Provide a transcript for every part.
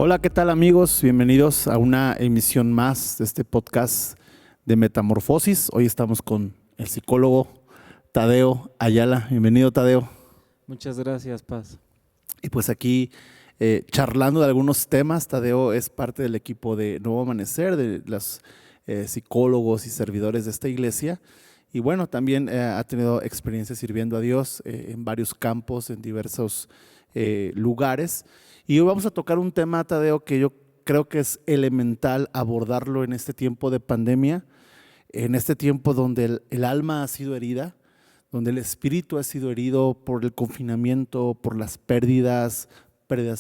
Hola, ¿qué tal amigos? Bienvenidos a una emisión más de este podcast de Metamorfosis. Hoy estamos con el psicólogo Tadeo Ayala. Bienvenido, Tadeo. Muchas gracias, Paz. Y pues aquí charlando de algunos temas. Tadeo es parte del equipo de Nuevo Amanecer, de los psicólogos y servidores de esta iglesia. Y bueno, también ha tenido experiencia sirviendo a Dios en varios campos, en diversos lugares. Y hoy vamos a tocar un tema, Tadeo, que yo creo que es elemental abordarlo en este tiempo de pandemia, en este tiempo donde el alma ha sido herida, donde el espíritu ha sido herido por el confinamiento, por las pérdidas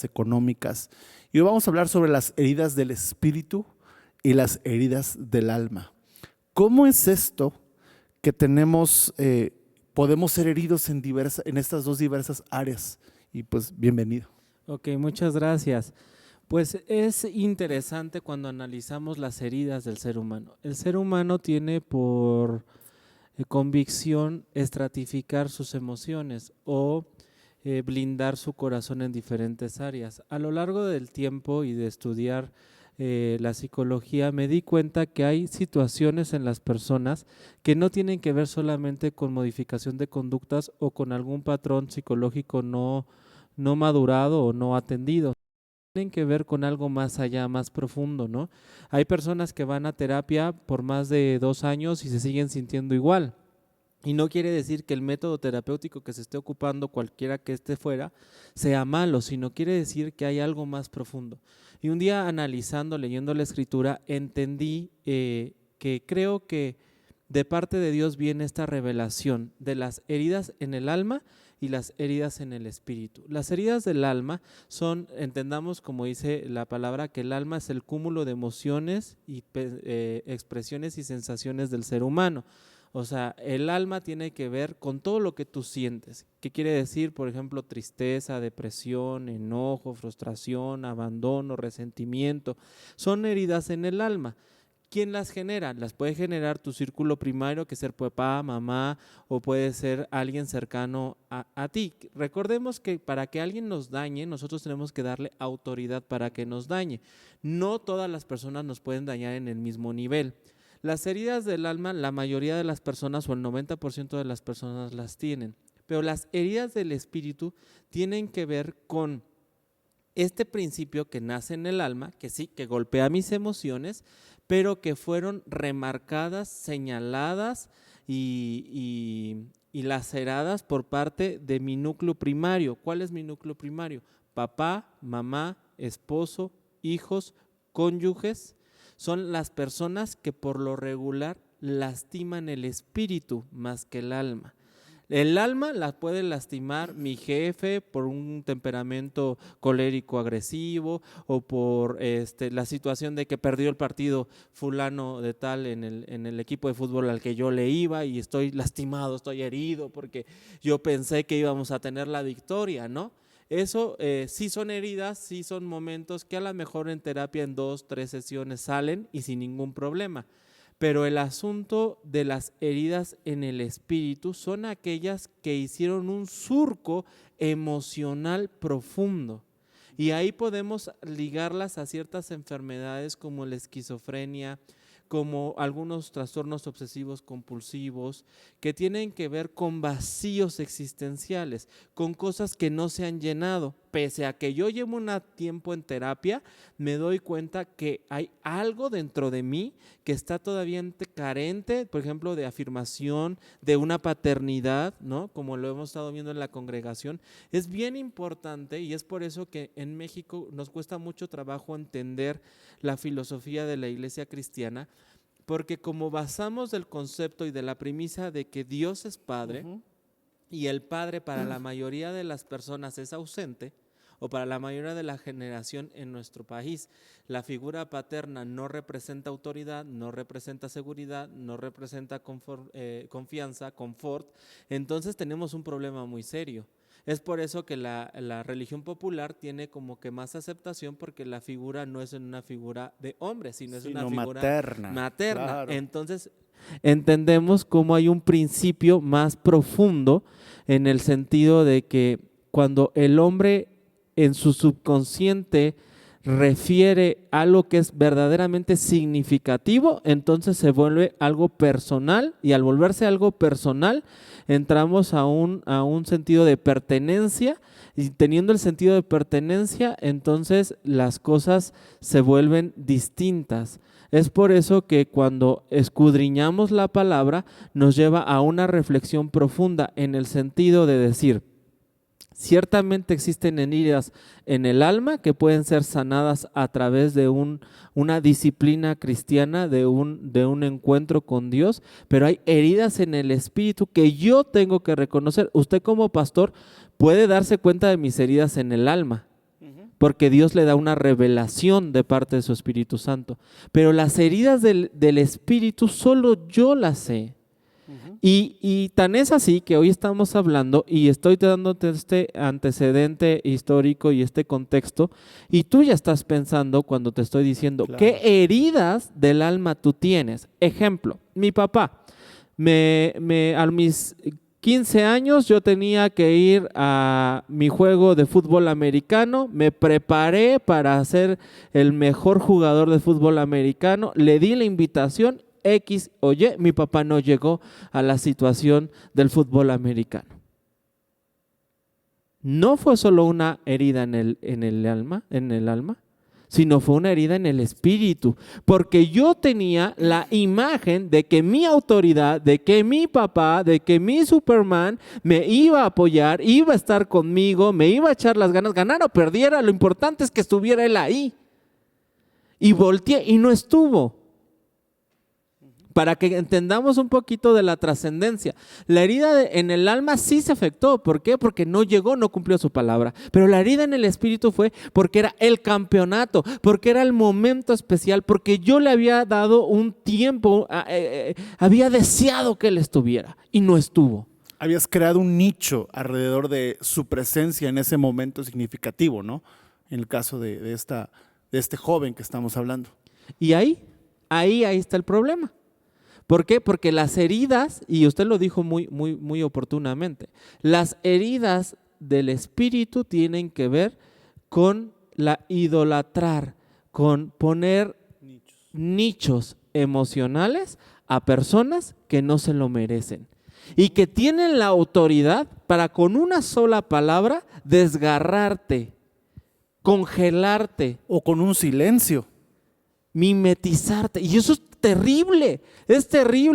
económicas. Y hoy vamos a hablar sobre las heridas del espíritu y las heridas del alma. ¿Cómo es esto que podemos ser heridos en estas dos diversas áreas? Y pues bienvenido. Ok, muchas gracias. Pues es interesante cuando analizamos las heridas del ser humano. El ser humano tiene por convicción estratificar sus emociones o blindar su corazón en diferentes áreas. A lo largo del tiempo y de estudiar la psicología, me di cuenta que hay situaciones en las personas que no tienen que ver solamente con modificación de conductas o con algún patrón psicológico no madurado o no atendido. Tienen que ver con algo más allá, más profundo, ¿no? Hay personas que van a terapia por más de 2 años y se siguen sintiendo igual. Y no quiere decir que el método terapéutico que se esté ocupando, cualquiera que esté fuera, sea malo, sino quiere decir que hay algo más profundo. Y un día analizando, leyendo la escritura, entendí que creo que de parte de Dios viene esta revelación de las heridas en el alma y las heridas en el espíritu. Las heridas del alma son, entendamos como dice la palabra, que el alma es el cúmulo de emociones y expresiones y sensaciones del ser humano. O sea, el alma tiene que ver con todo lo que tú sientes. ¿Qué quiere decir? Por ejemplo, tristeza, depresión, enojo, frustración, abandono, resentimiento. Son heridas en el alma. ¿Quién las genera? Las puede generar tu círculo primario, que es ser papá, mamá, o puede ser alguien cercano a ti. Recordemos que para que alguien nos dañe, nosotros tenemos que darle autoridad para que nos dañe. No todas las personas nos pueden dañar en el mismo nivel. Las heridas del alma, la mayoría de las personas o el 90% de las personas las tienen, pero las heridas del espíritu tienen que ver con este principio que nace en el alma, que sí, que golpea mis emociones, pero que fueron remarcadas, señaladas y laceradas por parte de mi núcleo primario. ¿Cuál es mi núcleo primario? Papá, mamá, esposo, hijos, cónyuges. Son las personas que por lo regular lastiman el espíritu más que el alma. El alma la puede lastimar mi jefe por un temperamento colérico agresivo o por la situación de que perdió el partido fulano de tal en el equipo de fútbol al que yo le iba y estoy lastimado, estoy herido porque yo pensé que íbamos a tener la victoria, ¿no? Eso sí son heridas, sí son momentos que a lo mejor en terapia en 2, 3 sesiones salen y sin ningún problema. Pero el asunto de las heridas en el espíritu son aquellas que hicieron un surco emocional profundo. Y ahí podemos ligarlas a ciertas enfermedades como la esquizofrenia, como algunos trastornos obsesivos compulsivos, que tienen que ver con vacíos existenciales, con cosas que no se han llenado. Pese a que yo llevo un tiempo en terapia, me doy cuenta que hay algo dentro de mí que está todavía carente, por ejemplo, de afirmación, de una paternidad, ¿no? Como lo hemos estado viendo en la congregación. Es bien importante y es por eso que en México nos cuesta mucho trabajo entender la filosofía de la iglesia cristiana, porque como basamos el concepto y de la premisa de que Dios es Padre, y el Padre para la mayoría de las personas es ausente, o para la mayoría de la generación en nuestro país, la figura paterna no representa autoridad, no representa seguridad, no representa confianza, confort, entonces tenemos un problema muy serio. Es por eso que la religión popular tiene como que más aceptación, porque la figura no es una figura de hombre, sino es una figura materna. Claro. Entonces entendemos cómo hay un principio más profundo en el sentido de que cuando el hombre en su subconsciente refiere a algo que es verdaderamente significativo, entonces se vuelve algo personal, y al volverse algo personal entramos a un sentido de pertenencia, y teniendo el sentido de pertenencia, entonces las cosas se vuelven distintas. Es por eso que cuando escudriñamos la palabra nos lleva a una reflexión profunda, en el sentido de decir: ciertamente existen heridas en el alma que pueden ser sanadas a través de una disciplina cristiana, de un encuentro con Dios, pero hay heridas en el espíritu que yo tengo que reconocer. Usted como pastor puede darse cuenta de mis heridas en el alma, porque Dios le da una revelación de parte de su Espíritu Santo. Pero las heridas del espíritu solo yo las sé. Y tan es así que hoy estamos hablando y estoy dándote este antecedente histórico y este contexto, y tú ya estás pensando cuando te estoy diciendo, claro, ¿qué heridas del alma tú tienes? Ejemplo, mi papá, a mis 15 años yo tenía que ir a mi juego de fútbol americano, me preparé para ser el mejor jugador de fútbol americano, le di la invitación, X o Y, mi papá no llegó a la situación del fútbol americano. No fue solo una herida en el alma, sino fue una herida en el espíritu, porque yo tenía la imagen de que mi autoridad, de que mi papá, de que mi Superman me iba a apoyar, iba a estar conmigo, me iba a echar las ganas, ganara o perdiera, lo importante es que estuviera él ahí. Y volteé y no estuvo. Para que entendamos un poquito de la trascendencia. La herida en el alma sí se afectó. ¿Por qué? Porque no llegó, no cumplió su palabra. Pero la herida en el espíritu fue porque era el campeonato, porque era el momento especial, porque yo le había dado un tiempo, había deseado que él estuviera y no estuvo. Habías creado un nicho alrededor de su presencia en ese momento significativo, ¿no? En el caso de este joven que estamos hablando. Y ahí está el problema. ¿Por qué? Porque las heridas, y usted lo dijo muy oportunamente, las heridas del espíritu tienen que ver con la idolatrar, con poner nichos emocionales a personas que no se lo merecen y que tienen la autoridad para con una sola palabra desgarrarte, congelarte. O con un silencio. Mimetizarte. Y eso es terrible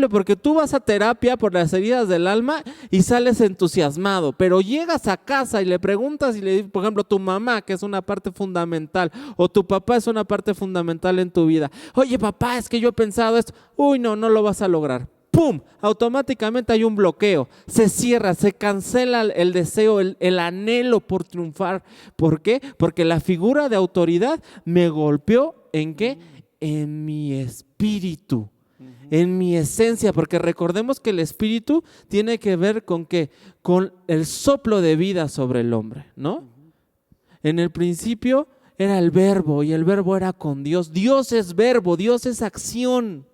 porque tú vas a terapia por las heridas del alma y sales entusiasmado, pero llegas a casa y le preguntas y le dices, por ejemplo, tu mamá, que es una parte fundamental, o tu papá es una parte fundamental en tu vida. Oye, papá, es que yo he pensado esto. Uy, no lo vas a lograr. ¡Pum! Automáticamente hay un bloqueo, se cierra, se cancela el deseo, el anhelo por triunfar. ¿Por qué? Porque la figura de autoridad me golpeó, ¿en qué? En mi espíritu, en mi esencia, porque recordemos que el espíritu tiene que ver con ¿qué? Con el soplo de vida sobre el hombre, ¿no? En el principio era el verbo y el verbo era con Dios. Dios es verbo, Dios es acción.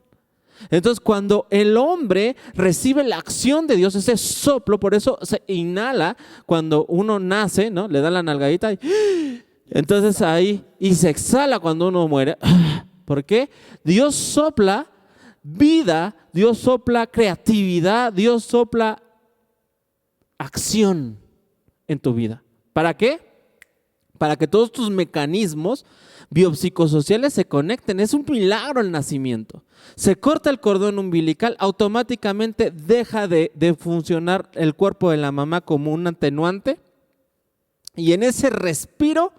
Entonces cuando el hombre recibe la acción de Dios, ese soplo, por eso se inhala cuando uno nace, ¿no? Le da la nalgadita y entonces ahí, y se exhala cuando uno muere. ¿Por qué? Dios sopla vida, Dios sopla creatividad, Dios sopla acción en tu vida. ¿Para qué? Para que todos tus mecanismos biopsicosociales se conecten. Es un milagro el nacimiento. Se corta el cordón umbilical, automáticamente deja de funcionar el cuerpo de la mamá como un atenuante, y en ese respiro,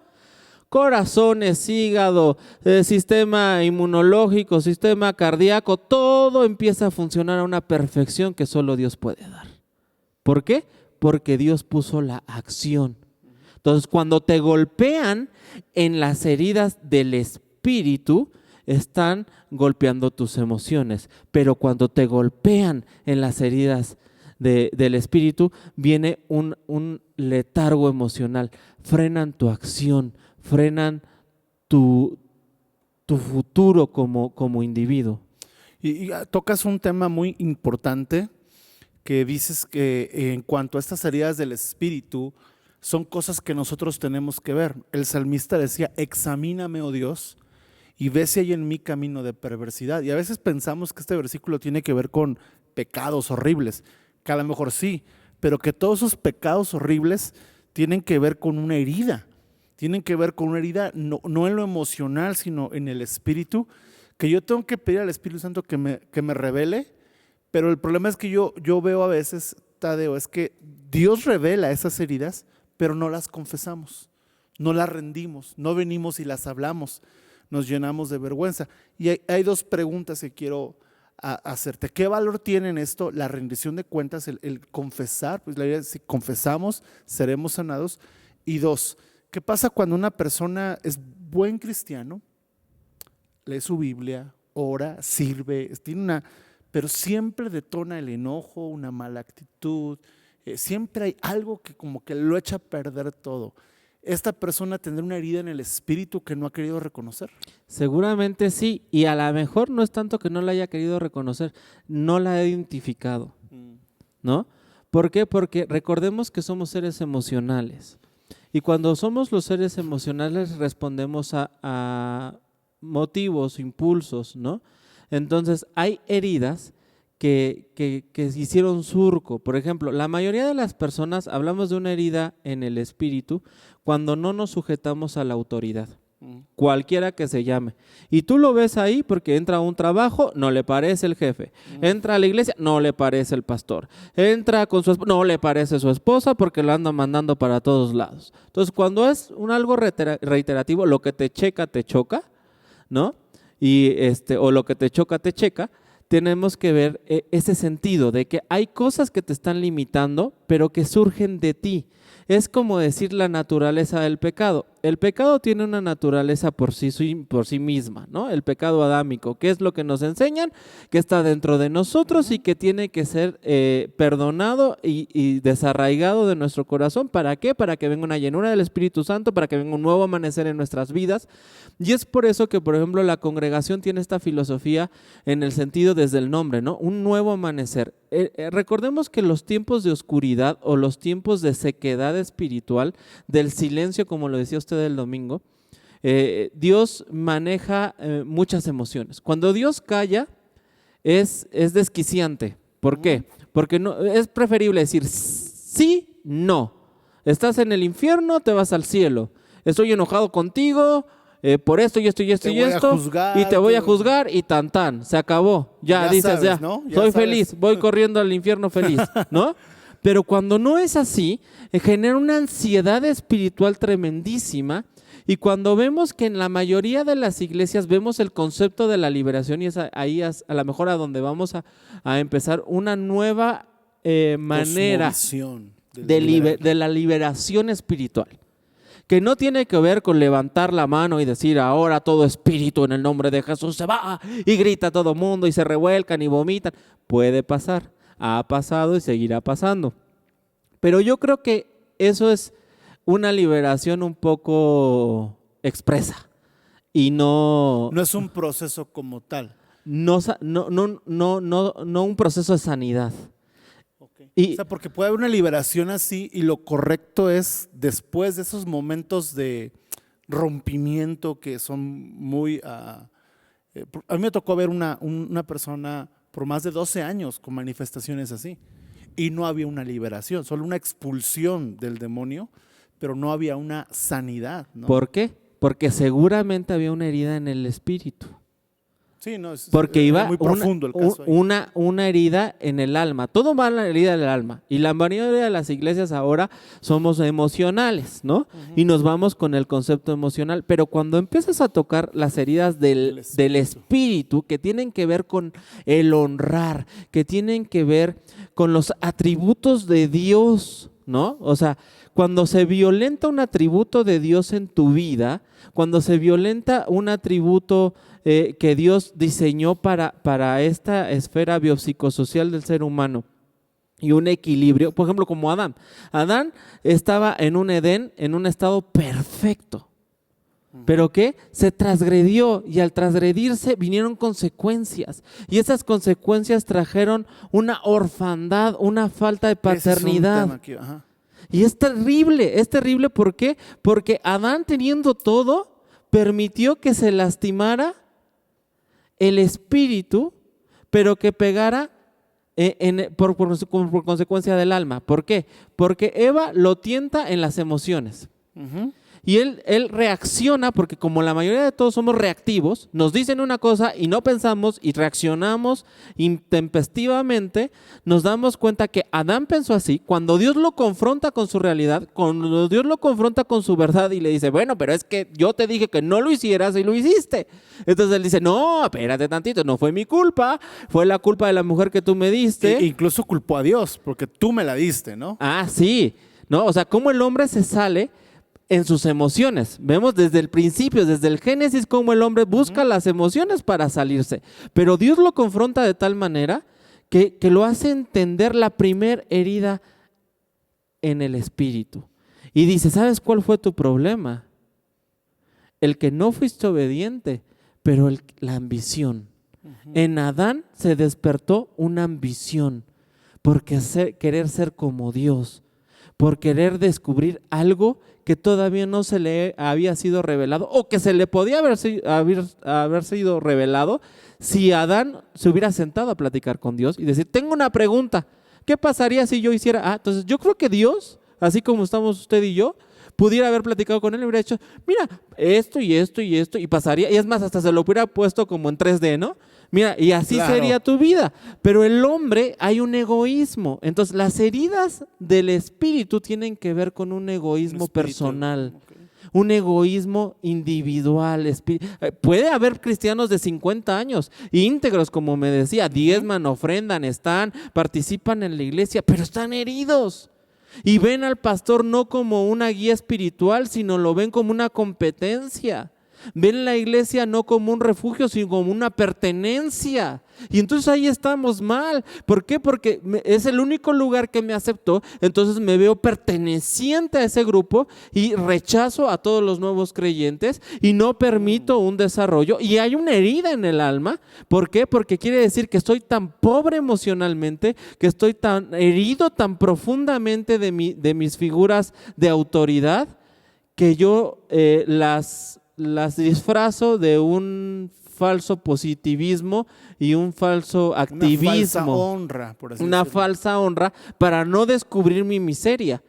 corazones, hígado, sistema inmunológico, sistema cardíaco, todo empieza a funcionar a una perfección que solo Dios puede dar. ¿Por qué? Porque Dios puso la acción. Entonces, cuando te golpean en las heridas del espíritu, están golpeando tus emociones. Pero cuando te golpean en las heridas del espíritu, viene un letargo emocional. Frenan tu acción, frenan tu futuro como individuo. Y tocas un tema muy importante que dices que en cuanto a estas heridas del espíritu, son cosas que nosotros tenemos que ver. El salmista decía, examíname, oh Dios, y ve si hay en mí camino de perversidad. Y a veces pensamos que este versículo tiene que ver con pecados horribles, que a lo mejor sí, pero que todos esos pecados horribles tienen que ver con una herida. Tienen que ver con una herida no en lo emocional, sino en el espíritu, que yo tengo que pedir al Espíritu Santo que me revele, pero el problema es que yo veo a veces, Tadeo, es que Dios revela esas heridas, pero no las confesamos, no las rendimos, no venimos y las hablamos, nos llenamos de vergüenza. Y hay dos preguntas que quiero hacerte. ¿Qué valor tiene en esto la rendición de cuentas, el confesar? Pues la idea es, si confesamos, seremos sanados. Y dos, ¿qué pasa cuando una persona es buen cristiano, lee su Biblia, ora, sirve, pero siempre detona el enojo, una mala actitud, siempre hay algo que como que lo echa a perder todo? ¿Esta persona tendrá una herida en el espíritu que no ha querido reconocer? Seguramente sí, y a lo mejor no es tanto que no la haya querido reconocer, no la ha identificado, ¿no? ¿Por qué? Porque recordemos que somos seres emocionales, y cuando somos los seres emocionales respondemos a motivos, impulsos, ¿no? Entonces hay heridas que hicieron surco. Por ejemplo, la mayoría de las personas hablamos de una herida en el espíritu cuando no nos sujetamos a la autoridad, cualquiera que se llame. Y tú lo ves ahí porque entra a un trabajo, no le parece el jefe. Entra a la iglesia, no le parece el pastor. Entra con su esposa, no le parece su esposa porque lo anda mandando para todos lados. Entonces, cuando es algo reiterativo, lo que te checa, te choca, ¿no? O lo que te choca, te checa. Tenemos que ver ese sentido de que hay cosas que te están limitando, pero que surgen de ti. Es como decir la naturaleza del pecado. El pecado tiene una naturaleza por sí misma, ¿no? El pecado adámico, que es lo que nos enseñan, que está dentro de nosotros y que tiene que ser perdonado y desarraigado de nuestro corazón. ¿Para qué? Para que venga una llenura del Espíritu Santo, para que venga un nuevo amanecer en nuestras vidas. Y es por eso que, por ejemplo, la congregación tiene esta filosofía en el sentido desde el nombre, ¿no? Un nuevo amanecer. Recordemos que los tiempos de oscuridad o los tiempos de sequedad espiritual, del silencio, como lo decía usted el domingo, Dios maneja muchas emociones. Cuando Dios calla es desquiciante. ¿Por qué? Porque no, es preferible decir sí, no. Estás en el infierno, te vas al cielo. Estoy enojado contigo, por esto y esto y esto y esto, y te voy a juzgar y tan, se acabó. Ya dices, sabes, ya, ¿no? Ya soy sabes. feliz, voy corriendo al infierno feliz, ¿no? Pero cuando no es así, genera una ansiedad espiritual tremendísima. Y cuando vemos que en la mayoría de las iglesias vemos el concepto de la liberación, y es ahí a lo mejor a donde vamos a empezar una nueva manera de la liberación espiritual, que no tiene que ver con levantar la mano y decir ahora todo espíritu en el nombre de Jesús se va, y grita todo mundo y se revuelcan y vomitan. Puede pasar, ha pasado y seguirá pasando. Pero yo creo que eso es una liberación un poco expresa y no es un proceso como tal. No un proceso de sanidad. O sea, porque puede haber una liberación así y lo correcto es después de esos momentos de rompimiento que son muy... a mí me tocó ver una persona por más de 12 años con manifestaciones así y no había una liberación, solo una expulsión del demonio, pero no había una sanidad, ¿no? ¿Por qué? Porque seguramente había una herida en el espíritu. Sí, no, porque iba muy profundo el caso ahí. Una herida en el alma. Todo va en la herida del alma. Y la mayoría de las iglesias ahora somos emocionales, ¿no? Y nos vamos con el concepto emocional. Pero cuando empiezas a tocar las heridas del espíritu, que tienen que ver con el honrar, que tienen que ver con los atributos de Dios, ¿no? O sea, cuando se violenta un atributo de Dios en tu vida, cuando se violenta un atributo que Dios diseñó para esta esfera biopsicosocial del ser humano y un equilibrio, por ejemplo, como Adán. Adán estaba en un Edén, en un estado perfecto. ¿Pero qué? Se transgredió, y al transgredirse vinieron consecuencias, y esas consecuencias trajeron una orfandad, una falta de paternidad. Y es terrible, ¿por qué? Porque Adán, teniendo todo, permitió que se lastimara el espíritu, pero que pegara por consecuencia del alma. ¿Por qué? Porque Eva lo tienta en las emociones. Ujú. Y él reacciona, porque como la mayoría de todos somos reactivos, nos dicen una cosa y no pensamos y reaccionamos intempestivamente, nos damos cuenta que Adán pensó así. Cuando Dios lo confronta con su realidad, cuando Dios lo confronta con su verdad y le dice, bueno, pero es que yo te dije que no lo hicieras y lo hiciste. Entonces él dice, no, espérate tantito, no fue mi culpa, fue la culpa de la mujer que tú me diste. Incluso culpó a Dios, porque tú me la diste, ¿no? Ah, sí, ¿no? O sea, cómo el hombre se sale en sus emociones. Vemos desde el principio, desde el Génesis, cómo el hombre busca las emociones para salirse. Pero Dios lo confronta de tal manera que lo hace entender la primer herida en el espíritu. Y dice, ¿sabes cuál fue tu problema? El que no fuiste obediente, pero la ambición. En Adán se despertó una ambición por querer ser como Dios, por querer descubrir algo que todavía no se le había sido revelado o que se le podía haber sido revelado si Adán se hubiera sentado a platicar con Dios y decir, tengo una pregunta, ¿qué pasaría si yo hiciera? Entonces yo creo que Dios, así como estamos usted y yo, pudiera haber platicado con él y hubiera dicho, mira, esto y esto y esto, y pasaría, y es más, hasta se lo hubiera puesto como en 3D, ¿no? Mira, y así Claro. sería tu vida. Pero el hombre, hay un egoísmo. Entonces, las heridas del espíritu tienen que ver con un egoísmo personal. Ok. Un egoísmo individual. Puede haber cristianos de 50 años, íntegros, como me decía, diezman, ofrendan, participan en la iglesia, pero están heridos. Y ven al pastor no como una guía espiritual, sino lo ven como una competencia. Ven la iglesia no como un refugio, sino como una pertenencia. Y entonces ahí estamos mal. ¿Por qué? Porque es el único lugar que me aceptó. Entonces me veo perteneciente a ese grupo y rechazo a todos los nuevos creyentes y no permito un desarrollo. Y hay una herida en el alma. ¿Por qué? Porque quiere decir que estoy tan pobre emocionalmente, que estoy tan herido tan profundamente de mis figuras de autoridad, que yo las disfrazo de un falso positivismo y un falso activismo. Una falsa honra, por así Una decirlo. falsa honra para no descubrir mi miseria.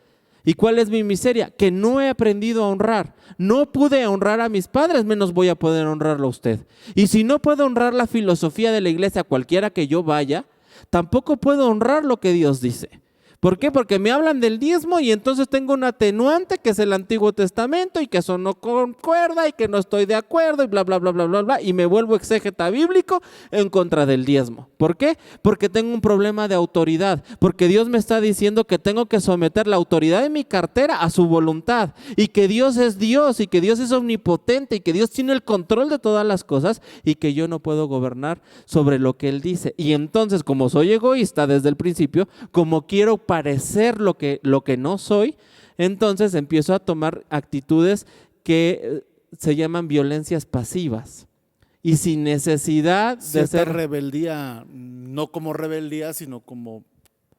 ¿Y cuál es mi miseria? Que no he aprendido a honrar. No pude honrar a mis padres, menos voy a poder honrarlo a usted. Y si no puedo honrar la filosofía de la iglesia, cualquiera que yo vaya, tampoco puedo honrar lo que Dios dice. ¿Por qué? Porque me hablan del diezmo y entonces tengo un atenuante que es el Antiguo Testamento y que eso no concuerda y que no estoy de acuerdo y bla, bla, bla, bla, bla, bla, y me vuelvo exégeta bíblico en contra del diezmo. ¿Por qué? Porque tengo un problema de autoridad, porque Dios me está diciendo que tengo que someter la autoridad de mi cartera a su voluntad y que Dios es Dios y que Dios es omnipotente y que Dios tiene el control de todas las cosas y que yo no puedo gobernar sobre lo que Él dice. Y entonces, como soy egoísta desde el principio, como quiero parecer lo que no soy, entonces empiezo a tomar actitudes que se llaman violencias pasivas y sin necesidad de Cierta ser rebeldía, no como rebeldía, sino como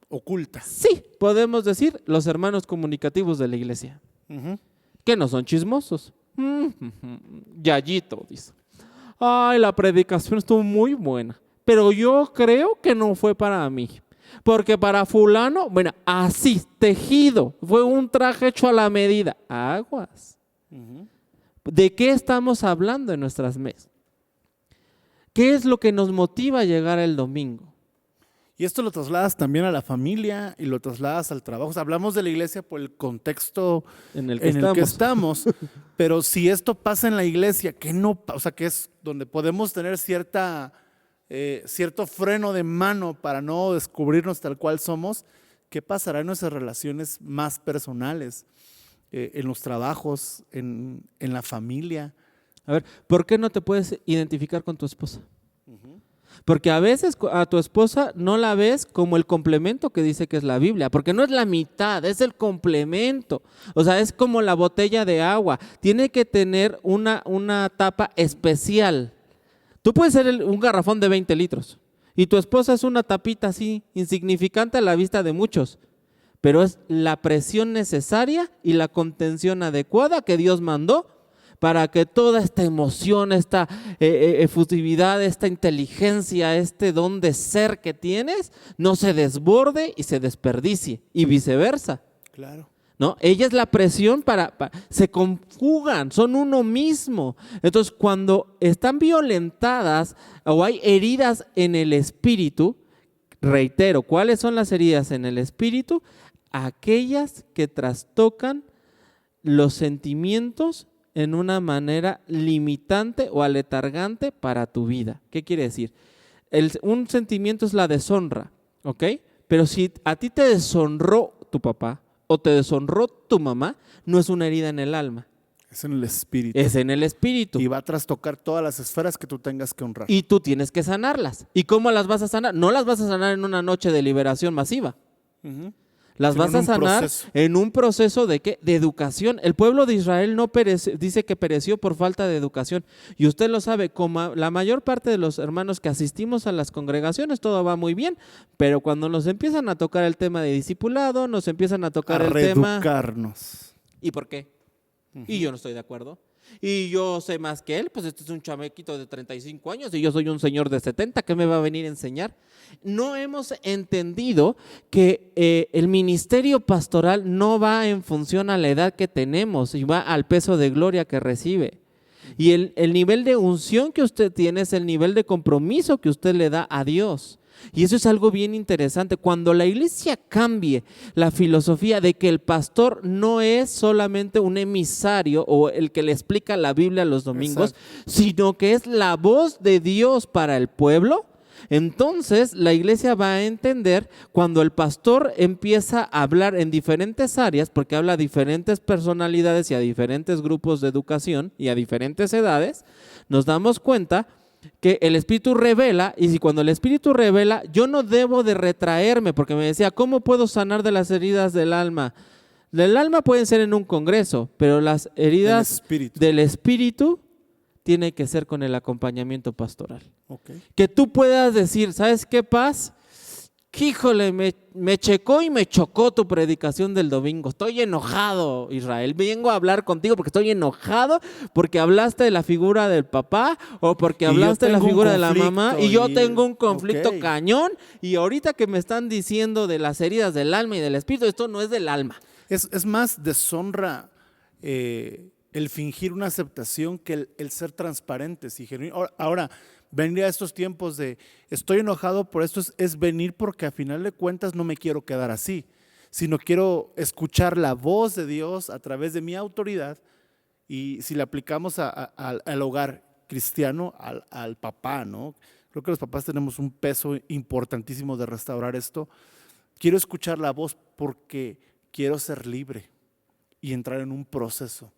oculta. Sí, podemos decir los hermanos comunicativos de la iglesia, Ujú. que no son chismosos. Yayito dice, ay, la predicación estuvo muy buena, pero yo creo que no fue para mí. Porque para fulano, bueno, así, tejido, fue un traje hecho a la medida. Aguas. Ujú. ¿De qué estamos hablando en nuestras mesas? ¿Qué es lo que nos motiva a llegar el domingo? Y esto lo trasladas también a la familia y lo trasladas al trabajo. O sea, hablamos de la iglesia por el contexto En el que en el que estamos. estamos, pero si esto pasa en la iglesia, que no, o sea, que es donde podemos tener cierto freno de mano para no descubrirnos tal cual somos, ¿qué pasará en nuestras relaciones más personales, en los trabajos, en la familia? A ver, ¿por qué no te puedes identificar con tu esposa? Porque a veces a tu esposa no la ves como el complemento que dice que es la Biblia, porque no es la mitad, es el complemento. O sea, es como la botella de agua, tiene que tener una tapa especial. Tú puedes ser un garrafón de 20 litros y tu esposa es una tapita así, insignificante a la vista de muchos, pero es la presión necesaria y la contención adecuada que Dios mandó para que toda esta emoción, esta efusividad, esta inteligencia, este don de ser que tienes, no se desborde y se desperdicie, y viceversa. Claro. ¿No? Ella es la presión se conjugan, son uno mismo. Entonces, cuando están violentadas o hay heridas en el espíritu, reitero, ¿cuáles son las heridas en el espíritu? Aquellas que trastocan los sentimientos en una manera limitante o aletargante para tu vida. ¿Qué quiere decir? Un sentimiento es la deshonra, ¿ok? Pero si a ti te deshonró tu papá o te deshonró tu mamá, no es una herida en el alma. Es en el espíritu. Es en el espíritu. Y va a trastocar todas las esferas que tú tengas que honrar. Y tú tienes que sanarlas. ¿Y cómo las vas a sanar? No las vas a sanar en una noche de liberación masiva. Uh-huh. Las vas a sanar en un proceso ¿de qué? De educación. El pueblo de Israel no dice que pereció por falta de educación. Y usted lo sabe, como la mayor parte de los hermanos que asistimos a las congregaciones, todo va muy bien, pero cuando nos empiezan a tocar el tema de discipulado, nos empiezan a tocar el tema... reeducarnos. ¿Y por qué? Y yo no estoy de acuerdo. Y yo sé más que él, pues este es un chamaquito de 35 años y yo soy un señor de 70, ¿qué me va a venir a enseñar? No hemos entendido que el ministerio pastoral no va en función a la edad que tenemos y va al peso de gloria que recibe. Y el nivel de unción que usted tiene es el nivel de compromiso que usted le da a Dios. Y eso es algo bien interesante. Cuando la iglesia cambie la filosofía de que el pastor no es solamente un emisario o el que le explica la Biblia los domingos, exacto, sino que es la voz de Dios para el pueblo, entonces la iglesia va a entender cuando el pastor empieza a hablar en diferentes áreas, porque habla a diferentes personalidades y a diferentes grupos de educación y a diferentes edades, nos damos cuenta que el Espíritu revela, y si cuando el Espíritu revela, yo no debo de retraerme, porque me decía, ¿cómo puedo sanar de las heridas del alma? Del alma pueden ser en un congreso, pero las heridas del Espíritu tiene que ser con el acompañamiento pastoral. Okay. Que tú puedas decir, ¿sabes qué, Paz? Híjole, me checó y me chocó tu predicación del domingo. Estoy enojado, Israel. Vengo a hablar contigo porque estoy enojado porque hablaste de la figura del papá o porque hablaste de la figura de la mamá y yo tengo un conflicto cañón y ahorita que me están diciendo de las heridas del alma y del espíritu, esto no es del alma. Es más deshonra el fingir una aceptación que el ser transparentes y genuino. Ahora, venir a estos tiempos de estoy enojado por esto es venir porque a final de cuentas no me quiero quedar así, sino quiero escuchar la voz de Dios a través de mi autoridad y si le aplicamos al hogar cristiano, al papá, ¿no? Creo que los papás tenemos un peso importantísimo de restaurar esto. Quiero escuchar la voz porque quiero ser libre y entrar en un proceso.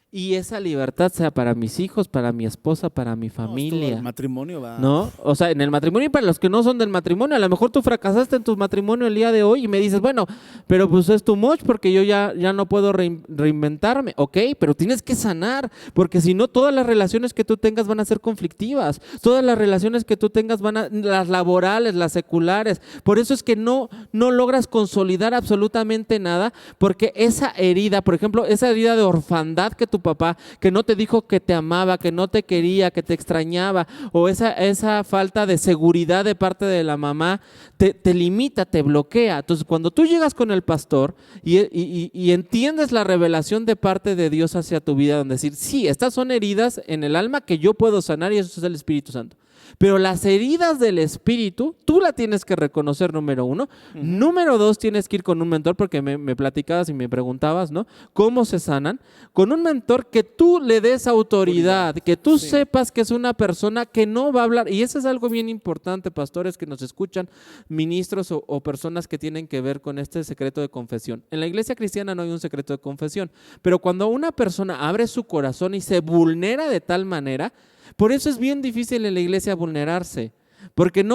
Y esa libertad sea para mis hijos, para mi esposa, para mi familia. No, el matrimonio va. ¿No? O sea, en el matrimonio y para los que no son del matrimonio. A lo mejor tú fracasaste en tu matrimonio el día de hoy y me dices, bueno, pero pues es too much porque yo ya no puedo reinventarme. Ok, pero tienes que sanar porque si no todas las relaciones que tú tengas van a ser conflictivas. Todas las relaciones que tú tengas las laborales, las seculares. Por eso es que no logras consolidar absolutamente nada porque esa herida, por ejemplo, esa herida de orfandad que tu papá, que no te dijo que te amaba, que no te quería, que te extrañaba, o esa falta de seguridad de parte de la mamá, te limita, te bloquea. Entonces, cuando tú llegas con el pastor y entiendes la revelación de parte de Dios hacia tu vida, donde decir, sí, estas son heridas en el alma que yo puedo sanar y eso es el Espíritu Santo. Pero las heridas del espíritu, tú la tienes que reconocer, número uno. Uh-huh. Número dos, tienes que ir con un mentor, porque me platicabas y me preguntabas, ¿no? ¿Cómo se sanan? Con un mentor que tú le des autoridad, que tú sepas que es una persona que no va a hablar. Y eso es algo bien importante, pastores que nos escuchan, ministros o personas que tienen que ver con este secreto de confesión. En la iglesia cristiana no hay un secreto de confesión, pero cuando una persona abre su corazón y se vulnera de tal manera, por eso es bien difícil en la iglesia vulnerarse, porque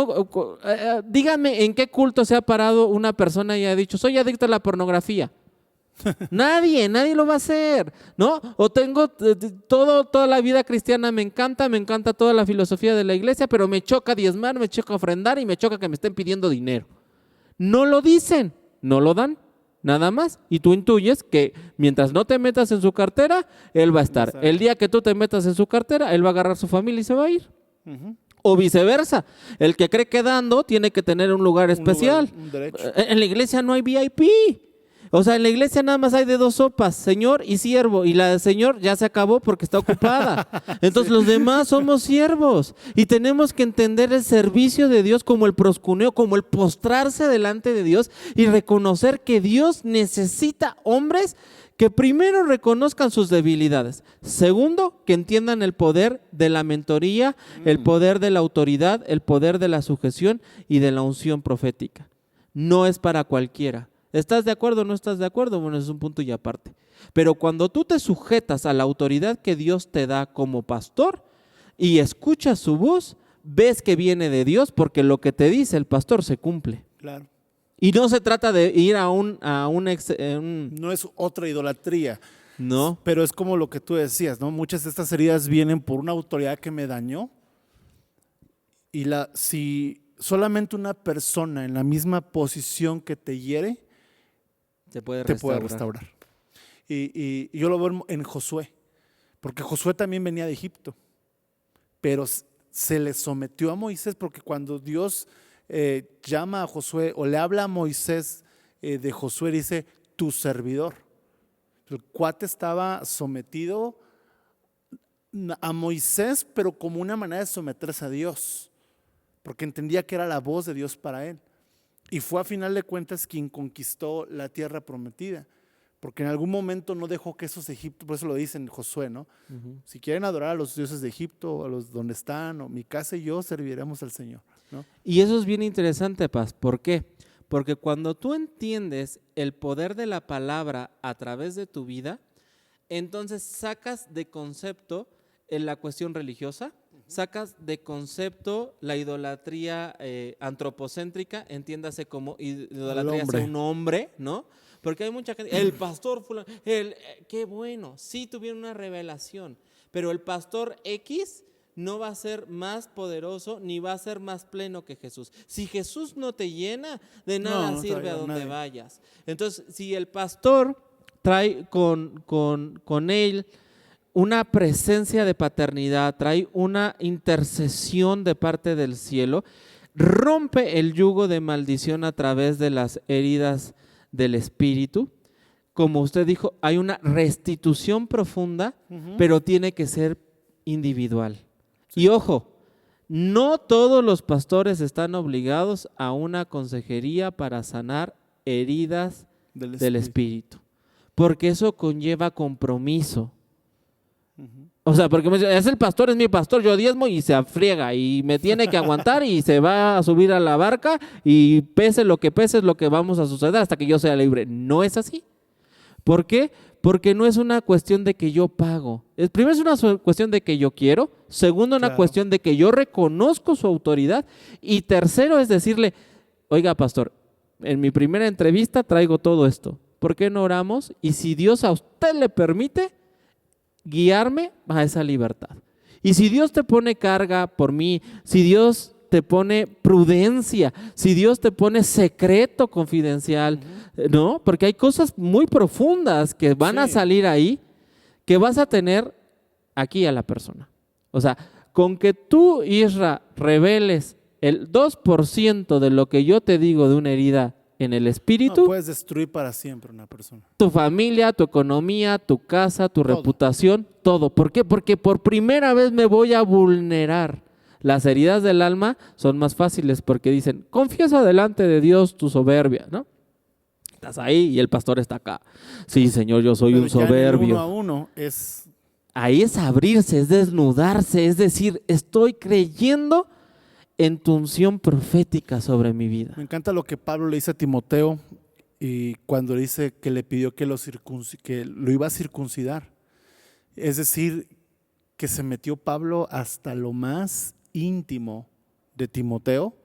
díganme en qué culto se ha parado una persona y ha dicho, soy adicto a la pornografía. Nadie lo va a hacer, ¿no? O tengo toda la vida cristiana, me encanta toda la filosofía de la iglesia, pero me choca diezmar, me choca ofrendar y me choca que me estén pidiendo dinero. No lo dicen, no lo dan. nada más. Y tú intuyes que mientras no te metas en su cartera, él va a estar. El día que tú te metas en su cartera, él va a agarrar su familia y se va a ir. Ujú. O viceversa. El que cree que dando tiene que tener un lugar especial. Un derecho. En la iglesia no hay VIP. O sea, en la iglesia nada más hay de dos sopas, señor y siervo. Y la de señor ya se acabó porque está ocupada. Entonces los demás somos siervos. Y tenemos que entender el servicio de Dios como el proscuneo, como el postrarse delante de Dios y reconocer que Dios necesita hombres que primero reconozcan sus debilidades. Segundo, que entiendan el poder de la mentoría, el poder de la autoridad, el poder de la sujeción y de la unción profética. No es para cualquiera. ¿Estás de acuerdo o no estás de acuerdo? Bueno, es un punto y aparte. Pero cuando tú te sujetas a la autoridad que Dios te da como pastor y escuchas su voz, ves que viene de Dios porque lo que te dice el pastor se cumple. Claro. Y no se trata de ir No es otra idolatría. No. Pero es como lo que tú decías, ¿no? Muchas de estas heridas vienen por una autoridad que me dañó. Y si solamente una persona en la misma posición que te hiere, te puede restaurar. Y yo lo veo en Josué, porque Josué también venía de Egipto, pero se le sometió a Moisés, porque cuando Dios llama a Josué o le habla a Moisés de Josué, dice, tu servidor. El cuate estaba sometido a Moisés, pero como una manera de someterse a Dios, porque entendía que era la voz de Dios para él. Y fue a final de cuentas quien conquistó la tierra prometida, porque en algún momento no dejó que esos egipcios, por eso lo dice en Josué, ¿no? Uh-huh. Si quieren adorar a los dioses de Egipto, a los donde están, o mi casa y yo serviremos al Señor, ¿no? Y eso es bien interesante, Paz. ¿Por qué? Porque cuando tú entiendes el poder de la palabra a través de tu vida, entonces sacas de concepto en la cuestión religiosa, sacas de concepto la idolatría antropocéntrica, entiéndase como idolatría hacia un hombre, ¿no? Porque hay mucha gente, el pastor fulano, qué bueno, sí tuvieron una revelación, pero el pastor X no va a ser más poderoso ni va a ser más pleno que Jesús. Si Jesús no te llena, de nada sirve a donde vayas. Entonces, si el pastor trae con él una presencia de paternidad, trae una intercesión de parte del cielo, rompe el yugo de maldición a través de las heridas del espíritu. Como usted dijo, hay una restitución profunda, pero tiene que ser individual. Sí. Y ojo, no todos los pastores están obligados a una consejería para sanar heridas del espíritu, porque eso conlleva compromiso. O sea, porque es el pastor, es mi pastor, yo diezmo y se afriega y me tiene que aguantar y se va a subir a la barca y pese lo que pese es lo que vamos a suceder hasta que yo sea libre. No es así. ¿Por qué? Porque no es una cuestión de que yo pago. Primero es una cuestión de que yo quiero. Segundo, una cuestión de que yo reconozco su autoridad. Y tercero es decirle, oiga, pastor, en mi primera entrevista traigo todo esto. ¿Por qué no oramos? Y si Dios a usted le permite guiarme a esa libertad. Y si Dios te pone carga por mí, si Dios te pone prudencia, si Dios te pone secreto confidencial, ¿no? Porque hay cosas muy profundas que van a salir ahí, que vas a tener aquí a la persona. O sea, con que tú, Isra, reveles el 2% de lo que yo te digo de una herida en el espíritu, no puedes destruir para siempre una persona. Tu familia, tu economía, tu casa, tu reputación, todo. ¿Por qué? Porque por primera vez me voy a vulnerar. Las heridas del alma son más fáciles porque dicen, confiesa delante de Dios tu soberbia, ¿no? Estás ahí y el pastor está acá. Sí, Señor, yo soy un soberbio. Uno a uno es... Ahí es abrirse, es desnudarse, es decir, estoy creyendo en tu unción profética sobre mi vida. Me encanta lo que Pablo le dice a Timoteo y cuando le dice que le pidió que lo iba a circuncidar. Es decir, que se metió Pablo hasta lo más íntimo de Timoteo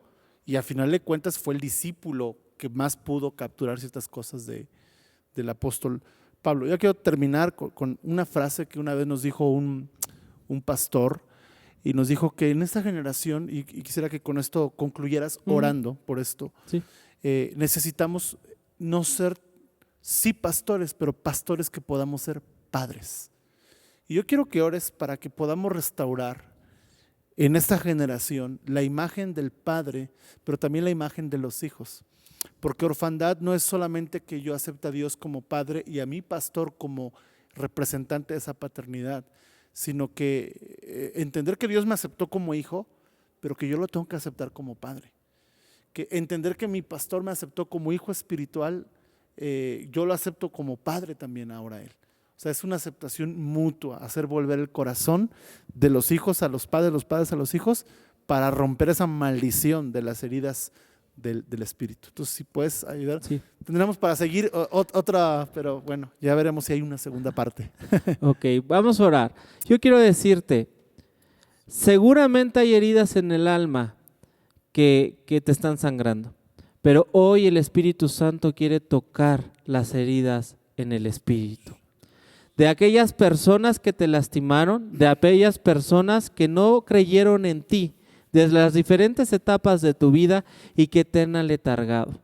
y al final de cuentas fue el discípulo que más pudo capturar ciertas cosas del apóstol Pablo. Yo quiero terminar con una frase que una vez nos dijo un pastor. Y nos dijo que en esta generación, y quisiera que con esto concluyeras orando por esto, necesitamos no ser sí pastores, pero pastores que podamos ser padres. Y yo quiero que ores para que podamos restaurar en esta generación la imagen del padre, pero también la imagen de los hijos. Porque orfandad no es solamente que yo acepte a Dios como padre y a mi pastor como representante de esa paternidad, sino que entender que Dios me aceptó como hijo, pero que yo lo tengo que aceptar como padre. Que entender que mi pastor me aceptó como hijo espiritual, yo lo acepto como padre también ahora él. O sea, es una aceptación mutua, hacer volver el corazón de los hijos a los padres a los hijos, para romper esa maldición de las heridas del espíritu. Entonces, si puedes ayudar, Sí. tendremos para seguir otra, pero bueno, ya veremos si hay una segunda parte. Ok, vamos a orar. Yo quiero decirte, seguramente hay heridas en el alma que te están sangrando, pero hoy el Espíritu Santo quiere tocar las heridas en el espíritu. De aquellas personas que te lastimaron, de aquellas personas que no creyeron en ti desde las diferentes etapas de tu vida y que te han aletargado.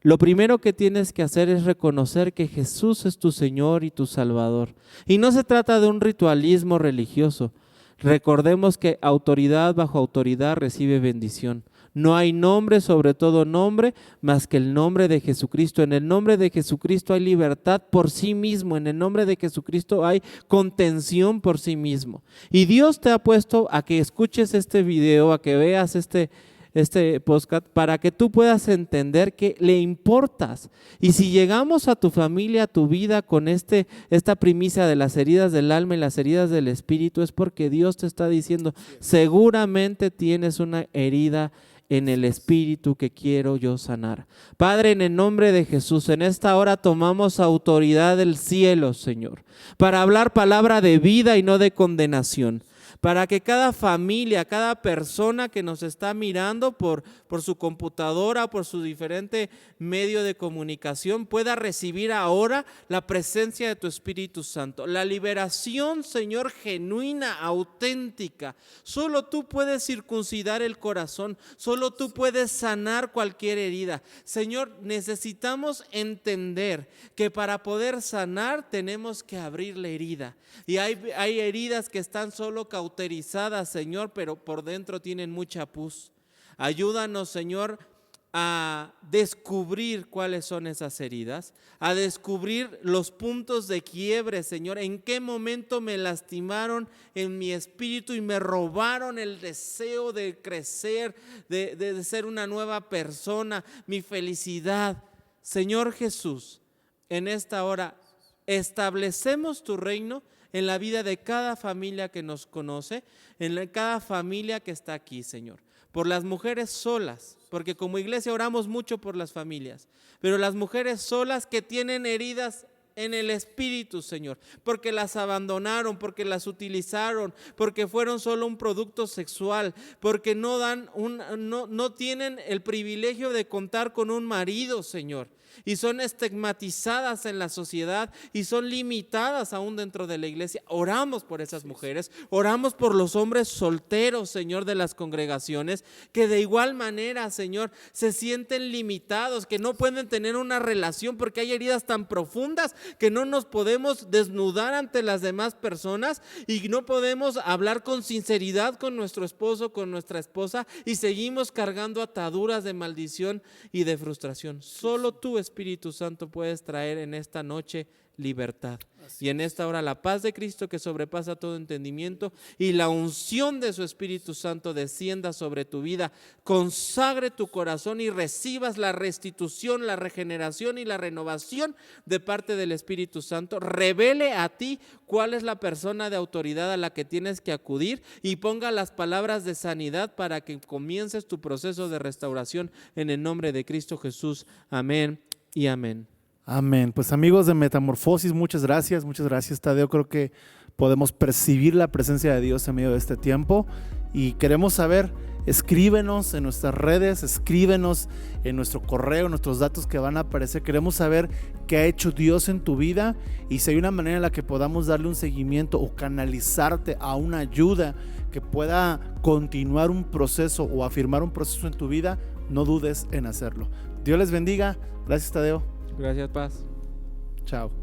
Lo primero que tienes que hacer es reconocer que Jesús es tu Señor y tu Salvador. Y no se trata de un ritualismo religioso. Recordemos que autoridad bajo autoridad recibe bendición. No hay nombre sobre todo nombre más que el nombre de Jesucristo. En el nombre de Jesucristo hay libertad por sí mismo. En el nombre de Jesucristo hay contención por sí mismo. Y Dios te ha puesto a que escuches este video, a que veas este podcast, para que tú puedas entender que le importas. Y si llegamos a tu familia, a tu vida con esta primicia de las heridas del alma y las heridas del espíritu, es porque Dios te está diciendo, seguramente tienes una herida en el espíritu que quiero yo sanar. Padre, en el nombre de Jesús, en esta hora tomamos autoridad del cielo, Señor, para hablar palabra de vida y no de condenación. Para que cada familia, cada persona que nos está mirando por su computadora, por su diferente medio de comunicación, pueda recibir ahora la presencia de tu Espíritu Santo. La liberación, Señor, genuina, auténtica. Solo tú puedes circuncidar el corazón, solo tú puedes sanar cualquier herida. Señor, necesitamos entender que para poder sanar tenemos que abrir la herida. Y hay heridas que están solo cauterizadas, Señor, pero por dentro tienen mucha pus. Ayúdanos, Señor, a descubrir cuáles son esas heridas, a descubrir los puntos de quiebre, Señor, en qué momento me lastimaron en mi espíritu y me robaron el deseo de crecer, de ser una nueva persona, mi felicidad. Señor Jesús, en esta hora establecemos tu reino en la vida de cada familia que nos conoce, en cada familia que está aquí, Señor. Por las mujeres solas, porque como iglesia oramos mucho por las familias, pero las mujeres solas que tienen heridas en el espíritu, Señor, porque las abandonaron, porque las utilizaron, porque fueron solo un producto sexual, porque no tienen el privilegio de contar con un marido, Señor, y son estigmatizadas en la sociedad y son limitadas aún dentro de la iglesia. Oramos por esas mujeres, oramos por los hombres solteros, Señor, de las congregaciones, que de igual manera, Señor, se sienten limitados, que no pueden tener una relación porque hay heridas tan profundas que no nos podemos desnudar ante las demás personas y no podemos hablar con sinceridad con nuestro esposo, con nuestra esposa, y seguimos cargando ataduras de maldición y de frustración. Solo tú, Espíritu Santo, puedes traer en esta noche libertad. Y en esta hora la paz de Cristo que sobrepasa todo entendimiento y la unción de su Espíritu Santo descienda sobre tu vida, consagre tu corazón y recibas la restitución, la regeneración y la renovación de parte del Espíritu Santo. Revele a ti cuál es la persona de autoridad a la que tienes que acudir y ponga las palabras de sanidad para que comiences tu proceso de restauración en el nombre de Cristo Jesús. Amén y amén. Amén. Pues amigos de Metamorfosis, muchas gracias, Tadeo. Creo que podemos percibir la presencia de Dios en medio de este tiempo y queremos saber, escríbenos en nuestras redes, escríbenos en nuestro correo, nuestros datos que van a aparecer. Queremos saber qué ha hecho Dios en tu vida y si hay una manera en la que podamos darle un seguimiento o canalizarte a una ayuda que pueda continuar un proceso o afirmar un proceso en tu vida, no dudes en hacerlo. Dios les bendiga. Gracias, Tadeo. Gracias, Paz. Chao.